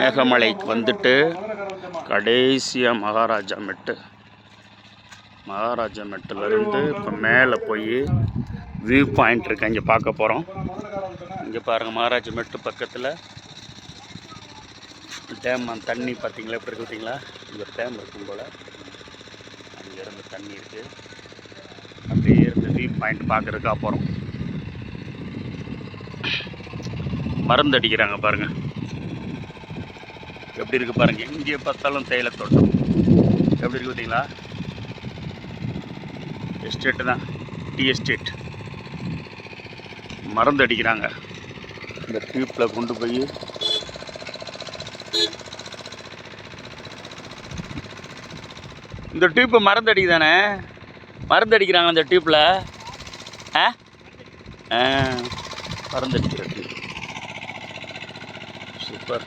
மேகமலைக்கு வந்துட்டு கடைசியாக மகாராஜா மெட்டுலேருந்து இப்போ மேலே போய் வியூ பாயிண்ட் இருக்குது, அங்கே பார்க்க போகிறோம். இங்கே பாருங்கள், மகாராஜா மெட்டு பக்கத்தில் டேம். அந்த தண்ணி பார்த்தீங்களா எப்படி இருக்கு பார்த்தீங்களா? இங்கே ஒரு டேம் இருக்கும் போல், அங்கேருந்து தண்ணி இருக்குது. அப்படியே இருந்து வியூ பாயிண்ட் பார்க்குறதுக்காக போகிறோம். மருந்து அடிக்கிறாங்க பாருங்கள், எப்படி இருக்குது பாருங்கள். எங்கே பார்த்தாலும் தேயிலை தோட்டம் எப்படி இருக்குது பார்த்தீங்களா? எஸ்டேட்டு தான், டீ எஸ்டேட். மருந்து அடிக்கிறாங்க. இந்த டியூப்பில் கொண்டு போய் இந்த டியூப்பு மருந்து அடிக்குதானே, மருந்து அடிக்கிறாங்க அந்த டியூப்பில். மருந்து அடிக்கிற tube super.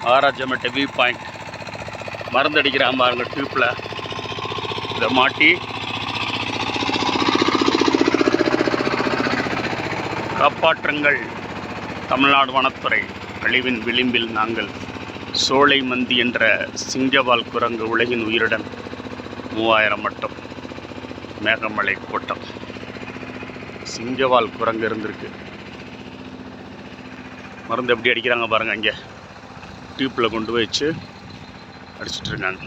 Maharajamettu view point. மருந்து அடிக்கிறாங்க பாருங்க டியூப்பில். இதை மாட்டி காப்பாற்றுங்கள் தமிழ்நாடு வனத்துறை, அழிவின் விளிம்பில் நாங்கள். சோலை மந்தி என்ற சிங்கவால் குரங்கு உலகின் உயிருடன் 3000 மட்டும். மேகமலை கோட்டம். சிங்கவால் குரங்கு இருந்திருக்கு. மருந்து எப்படி அடிக்கிறாங்க பாருங்கள், அங்கே டியூப்பில் கொண்டு போய் வச்சு அடிச்சிட்ருக்காங்க.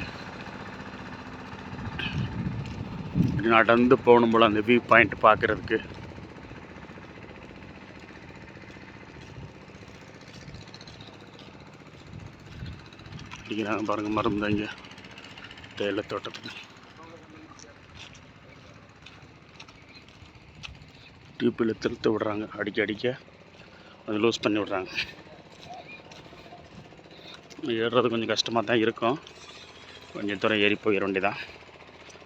இப்படி நடந்து போகணும் போல் அந்த வியூ பாயிண்ட் பார்க்குறதுக்கு. அடிக்கிறாங்க பாருங்கள் மருந்து அங்கே தேயிலை தோட்டத்துக்கு. டியூப்பில் திருத்த விடுறாங்க, அடிக்க அது லூஸ் பண்ணி விடுறாங்க. ஏறுறது கொஞ்சம் கஷ்டமாக தான் இருக்கும், கொஞ்சம் தூரம் ஏறி போயிட வேண்டியதான்.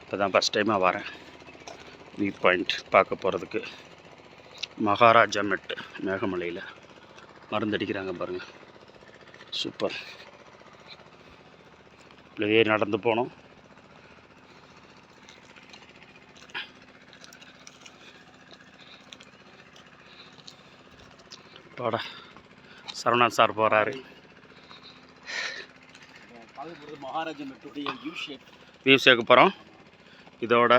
இப்போ தான் ஃபஸ்ட் டைமாக வரேன் வியூ பாயிண்ட் பார்க்க போகிறதுக்கு. மகாராஜா மெட்டு மேகமலையில் மருந்து அடிக்கிறாங்க பாருங்கள், சூப்பர். இல்லை ஏறி நடந்து போனோம். பாடா சரவணா சார் போகிறாரு. மகாராஜா மெட்டுடைய வியூ சேர்க்க போகிறோம். இதோட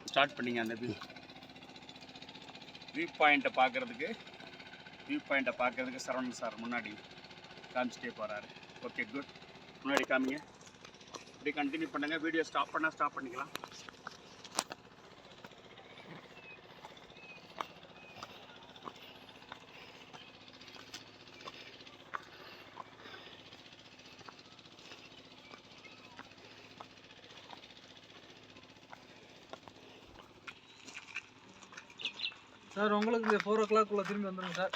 ஸ்டார்ட் பண்ணிங்க அந்த வியூ பாயிண்ட்டை பார்க்குறதுக்கு சரவணன் சார் முன்னாடி காமிச்சிட்டே போகிறாரு. Okay, good. முன்னாடி காமிங்க, இப்படி கண்டினியூ பண்ணுங்கள். வீடியோ ஸ்டாப் பண்ணிக்கலாம். சார் உங்களுக்கு இந்த 4 o'clock திரும்பி வந்துடுங்க சார்.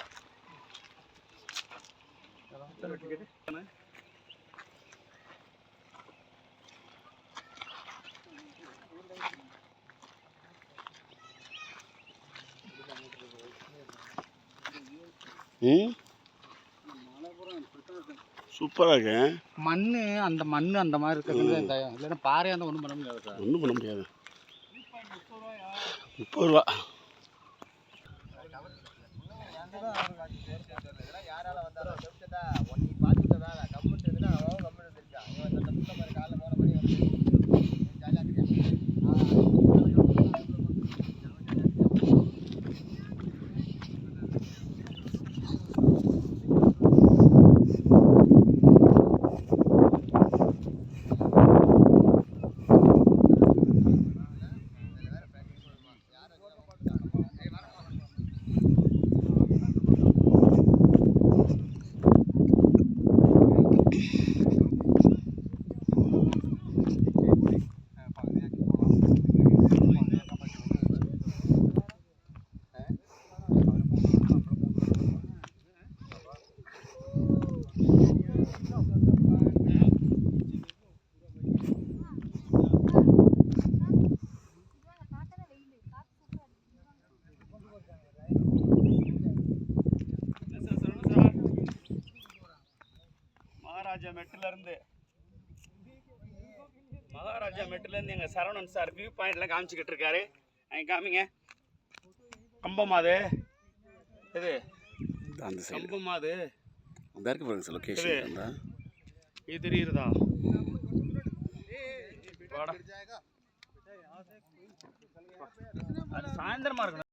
சூப்பராக இருக்கு. அந்த மண் அந்த மாதிரி இருக்கிறது இல்லைன்னா பாறையாக இருந்தால் ஒன்றும் பண்ண முடியாது சார். ஒன்றும் பண்ண முடியாது. 30 ரூபா. யாரால வந்தாலும் ஒன்னி பார்த்துட்ட வேலை கம்மெண்ட் இருக்குன்னா அவன் கம்மெண்ட் இருக்கான். இவன் அந்த புத்த மாதிரி காலைல போன பண்ணி வந்து ஜாலியாக இருக்கான். மகாராஜா மெட்டுலேருந்து எங்கள் சரவணன் சார் வியூ பாயிண்ட்லாம் காமிச்சிக்கிட்டு இருக்காரு. அங்கே காமிங்க. கம்பமா அது இது அந்த சைடு கம்பமா அது அந்த இருக்கு பாருங்க சார் லொக்கேஷன் இது தெரியுறதா சாயந்தரமா இருக்கணும்